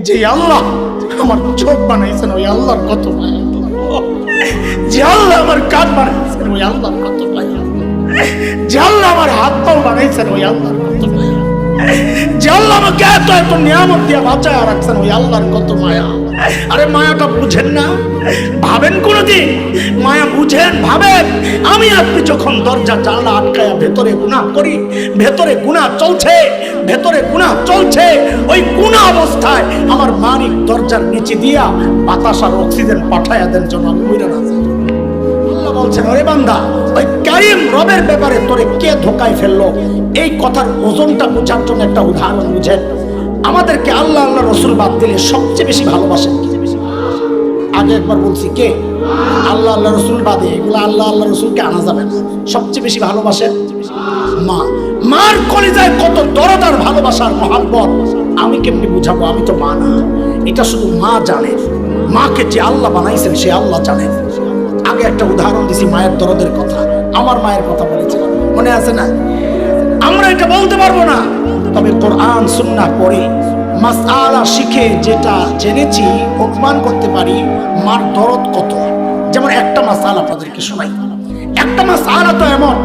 যে আল্লাহ আমার চোখ বানাইছেন ওই আল্লাহর কত মায়া, যে আল্লাহ আমার কান বানাইছেন ওই আল্লাহর কত মায়া, যে আল্লাহ আমার হাত পাও বানাইছেন ওই আল্লাহর কত মায়া, যে আল্লাহ আমাকে এত এত নিয়ামত দিয়ে বাঁচায় রাখছেন ওই আল্লাহর কত মায়া। আরে মায়াটা বুঝেন না? ভাবেন কোনদিন? মায়া বুঝেন, ভাবেন? আমি আপনি যখন দরজা জানলা আটকায়া ভেতরে গুনাহ করি, ভেতরে গুনাহ চলছে, ভেতরে গুনাহ চলছে, ওই গুনাহ অবস্থায় আমার মালিক দরজার নিচে দিয়া বাতাস আর অক্সিজেন পাঠায়া দেন জন্য আমি বুঝে না। আল্লাহ বলছেন, ওরে বান্দা, ওই কারিম রবের ব্যাপারে তোরে কে ধোকায় ফেললো, এই কথার ওজনটা বোঝার জন্য একটা উদাহরণ বুঝেন। আমাদেরকে আল্লাহ আল্লাহ রসুল বাদ দিলে সবচেয়ে বেশি ভালোবাসেন কে? আগে একবার বলছি, কে? আল্লাহ আল্লাহ রসুল বাদে এগুলো আল্লাহ আল্লাহ রসুলকে আনা যাবে না। সবচেয়ে বেশি ভালোবাসেন মা। মার কলিজায় কত দরদার ভালোবাসার মহাব্বত আমি কেমনি বুঝাবো? আমি তো মা না, এটা শুধু মা জানে। মাকে যে আল্লাহ বানাইছেন সে আল্লাহ জানেন। আগে একটা উদাহরণ দিছি মায়ের দরদের কথা, আমার মায়ের কথা বলেছিলাম, মনে আছে না? আমরা এটা বলতে পারবো না, তবে কোরআন সুন্নাহ পড়ে মাসআলা শিখে যেটা জেনেছি প্রমাণ করতে পারি মার দরদ কত। যেমন একটা মাসআলা আপনাদেরকে শোনাই। একটা মাসআলা তো এমন,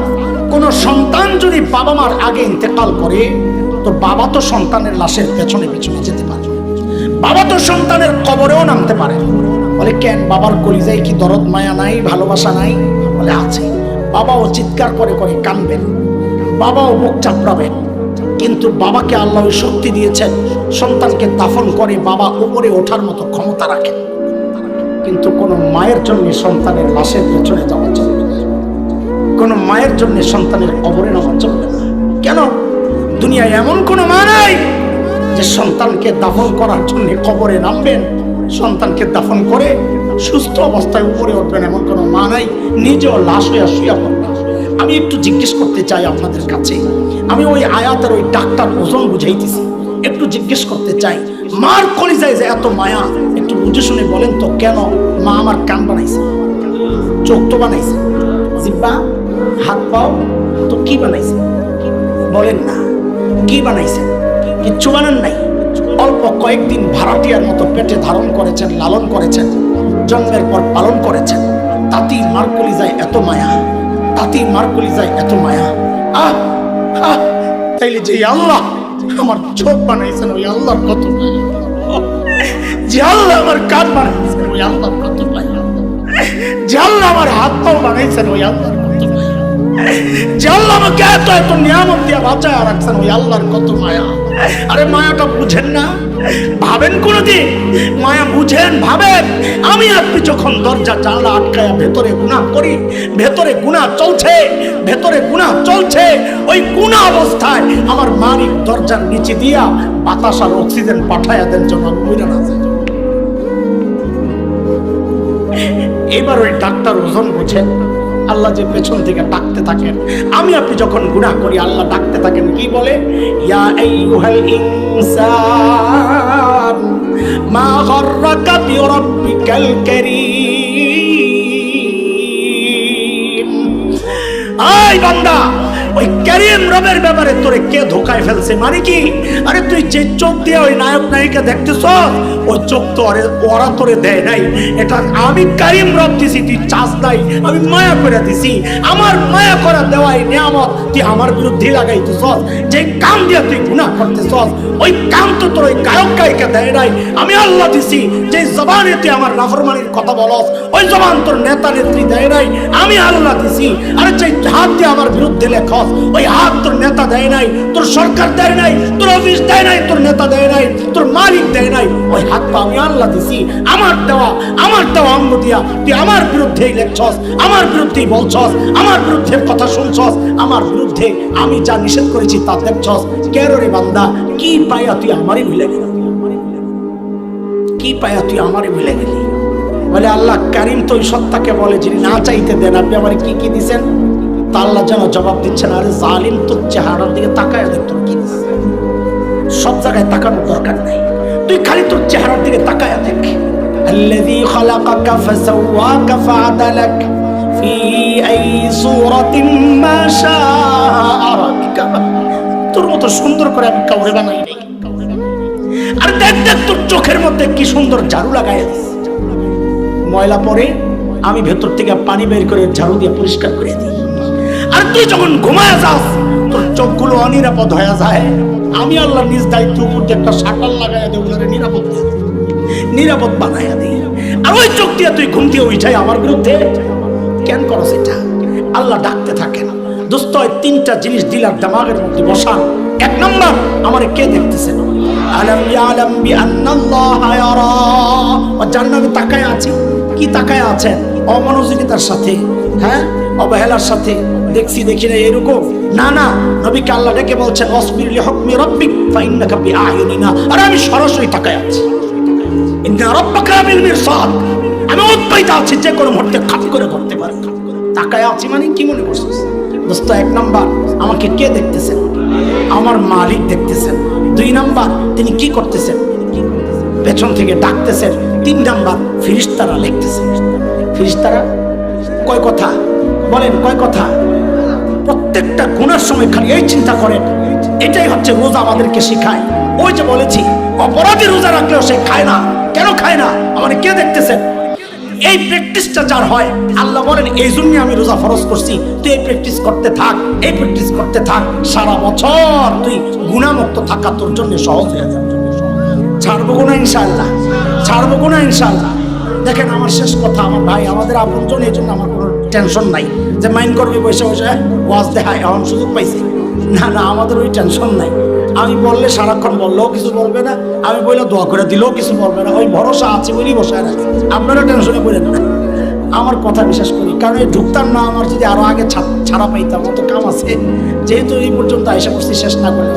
কোন সন্তান যদি বাবা মার আগে ইন্তেকাল করে তো বাবা তো সন্তানের লাশের পেছনে পেছনে যেতে পারে, বাবা তো সন্তানের কবরেও নামতে পারে। বলে কেন? বাবার কলিজায় কি দরদ মায়া নাই, ভালোবাসা নাই? বলে আছে। বাবাও চিৎকার করে করে কাঁদবেন, বাবাও বুক চাপড়াবেন, কিন্তু বাবাকে আল্লাহ ওই শক্তি দিয়েছেন সন্তানকে দাফন করে বাবা উপরে ওঠার মতো ক্ষমতা রাখেন। কিন্তু কোন মায়ের জন্য সন্তানের লাশের পেছনে যাওয়া চলবে না, কোন মায়ের জন্য সন্তানের কবরে নামা চলবে না। কেন? দুনিয়ায় এমন কোন মা নাই যে সন্তানকে দাফন করার জন্য কবরে নামবেন, সন্তানকে দাফন করে সুস্থ অবস্থায় উপরে উঠবেন, এমন কোন মা নাই। নিজেও লাশ হইয়া শুয়া পড়বেন। আমি একটু জিজ্ঞেস করতে চাই আপনাদের কাছে, আমি ওই আয়াতের ওই ডাক্তার ওজন বুঝাইতেছি, একটু জিজ্ঞেস করতে চাই, মার কলিজায় যে এত মায়া, একটু বুঝে শুনে বলেন তো কেন মা আমার কান বানাইছে, চোখ তো বানাইছে, জিহ্বা, হাত পাও, তো কি বানাইছে? বলেন না, কি বানাইছে? কিচ্ছু বানান নাই। অল্প কয়েকদিন ভাড়াটিয়ার মতো পেটে ধারণ করেছেন, লালন করেছেন, জন্মের পর পালন করেছেন, তাতেই মার কলিজায় এত মায়া, তাতেই মার কলিজায় এত মায়া। তাইলে যে আল্লাহ আমার চোখ বানাইছেন ওই আল্লাহর কত মায়া, যে আল্লাহ আমার কান বানাইছেন ওই আল্লাহর কত মায়া, যে আল্লাহ আমার হাত পাও বানাইছেন ওই আল্লাহর কত মায়া, যে আল্লাহ আমাকে এত এত নিয়ামত দিয়ে বাঁচায় রাখছেন ওই আল্লাহর কত মায়া। আরে মায়াটা বুঝেন না? ভাবেন কোনদিন? মায়া বুঝেন, ভাবেন? আমি আপনি যখন দরজা জানলা আটকায়া ভেতরে গুনাহ করি, ভেতরে গুনাহ চলছে, ভেতরে গুনাহ চলছে, ওই গুনাহ অবস্থায় আমার মালিক দরজার নিচে দিয়া বাতাস আর অক্সিজেন পাঠায়া দেন জন্য বুঝে না। এবার ওই ডাক্তার ওজন বুঝেন, আল্লাহ যে পেছন থেকে ডাকতে থাকেন, আমি আপনি যখন গুনাহ করি আল্লাহ ডাকতে থাকেন, কি বলে? ইয়া আইয়ুহাল ইনসান মা গাররাকা বিরাব্বিকাল কারীম। আই বান্দা, ওই কারীম রবের ব্যাপারে তোরে কে ধোকায় ফেলছে? মানে কি? আরে তুই যে চোখ দিয়ে ওই নায়ক নায়িকা দেখতেছ, ওই চোখ তো ওরা তোরে দেয় নাই, এটা আমি কারীম রব দিছি, তুই চাস নাই, আমি মায়া করে দিছি। আমার মায়া করা দেওয়াই নিয়ামত তুই আমার বিরুদ্ধে লাগাইতেছ। যে কান দিয়ে তুই গুনাহ করতেছ ওই কান তো তোর ওই গায়ক গায়িকা দেয় নাই, আমি আল্লাহ দিছি। যে জবানে তুই আমার নাফরমানির কথা বলস ওই জবান তোর নেতা নেত্রী দেয় নাই, আমি আল্লাহ দিছি। আরে যে হাত দিয়ে আমার বিরুদ্ধে লেখস ওই হাত তোর নেতা দেয় নাই, তোর সরকার দেয় নাই, তোর অফিস দেয় নাই, তোর নেতা দেয় নাই, তোর মালিক দেয় নাই, ওই হাত পা আমি আল্লাহ দিছি। আমার দেওয়া অঙ্গ দিয়া তুই আমার বিরুদ্ধেই লেখছস, আমার বিরুদ্ধেই বলছস, আমার বিরুদ্ধে কথা শুনছস, আমার বিরুদ্ধে আমি যা নিষেধ করেছি তা দেখছস। কেন রে বান্দা, কি পাইয়া তুই আমারই ভুলে গেলি? কি পাইয়া তুই আমারই ভুলে গেলি? বলে আল্লাহ কারীম তো ওই সত্তাকে বলে যিনি না চাইতে দেন, আপনি আমার কি কি দিছেন? তা আল্লাহ যেন জবাব দিচ্ছেন, আরে জালিম তোর চেহারার দিকে তাকায় দেখ, তোর কি দিছে? সব জায়গায় তাকানোর দরকার নাই, তুই খালি তোর চেহারার দিকে তাকায় দেখ। আল্লাযী খালাকাকা ফাসাওয়াকা ফাআদালাক ফি আই সূরাতিন মা শাআ রাক্কাবা। তোর মতো সুন্দর করে আমি কাউরে বানাই নাই। আর দেখ দেখ তোর চোখের মধ্যে কি সুন্দর ঝাড়ু লাগায় দিস, ময়লা পরে আমি ভেতর থেকে পানি বের করে ঝাড়ু দিয়ে পরিষ্কার করে দিই। আর তুই যখন ঘুমায় যাস তোর চোখগুলো অনিরাপদ হয়ে যায়, আমি আল্লাহ নিজ দায়িত্ব উপর দিয়ে একটা শাটার লাগাইয়া দেব, নিরাপদ বানাইয়া দিই। আর ওই চোখ দিয়ে তুই ঘুম দিয়ে উঠাই আমার বিরুদ্ধে কেন করস এটা? আল্লাহ ডাকতে থাকেন। দোস্ত তিনটা জিনিস দিলার দিমাগের মধ্যে বসান। এক নম্বর, আমারে কে দেখতেছেন? আলাম ইয়ালাম বিআন্নাল্লাহা ইয়ারা। ও জান্নাতে তাকায় আছে, কি তাকায় আছেন? অমনোযোগিতার সাথে, হ্যাঁ, অবহেলার সাথে, দেখছি দেখি না এরকম না। না, নবীকে আল্লাহ ডেকে বলছেন ওয়াসবির লিহুকমি রাব্বিক ফাইন্নাকা বিআয়ুনিনা। আর আমি সরাসরি তাকায় আছি। ইন্না রাব্বাকা বিল মিরসাদ। আমি উৎপাইতা আছি, যে কোনো মুহূর্তে খাপ করে করতে পারে। তাকায় আছি মানে কি মনে করছিস? দোস্ত এক নাম্বার, আমাকে কে দেখতেছেন? আমার মালিক দেখতেছেন। দুই নাম্বার, তিনি কি করতেছেন? পেছন থেকে ডাকতেছেন। তিন নাম্বার, ফেরেশতারা লিখতেছেন। ফেরেশতারা কয় কথা বলেন, কয় কথা? প্রত্যেকটা গুনার সময় খালি এই চিন্তা করেন। এটাই হচ্ছে রোজা আমাদেরকে শেখায়। ওই যে বলেছি, অপরাধী রোজা রাখলেও সে খায় না। কেন খায় না? আমাদের কে দেখতেছেন? এই প্র্যাকটিসটা যার হয়, আল্লাহ বলেন এই জন্য আমি রোজা ফরজ করছি, তুই এই প্র্যাকটিস করতে থাক, এই প্র্যাকটিস করতে থাক। সারা বছর তুই গুনাহমুক্ত থাকা তোর জন্য সহজ হয়ে যাবে। ছাড়বো গুনাহ ইনশাআল্লাহ, ছাড়বো গুনাহ ইনশাআল্লাহ। দেখেন আমার শেষ কথা, আমার ভাই আমাদের আপনজন, এই জন্য আমার কোনো টেনশন নাই যে মাইন্ড করবে বসে বসে ওয়াজ দেখায় এমন সুযোগ পাইছে। না না, আমাদের ওই টেনশন নাই। আমি বললে সারাক্ষণ বললেও কিছু বলবে না, আমি বললে দোয়া করে দিলেও কিছু বলবে না। ওই ভরসা আছে বলেই বসে রাখি। আপনারা টেনশনে পড়েন না, আমার কথা বিশ্বাস করি। কারণ এই ঢুকতাম না, আমার যদি আরো আগে ছাড়া পাইতাম, অত কাম আছে। যেহেতু এই পর্যন্ত আশা করছি শেষ না করে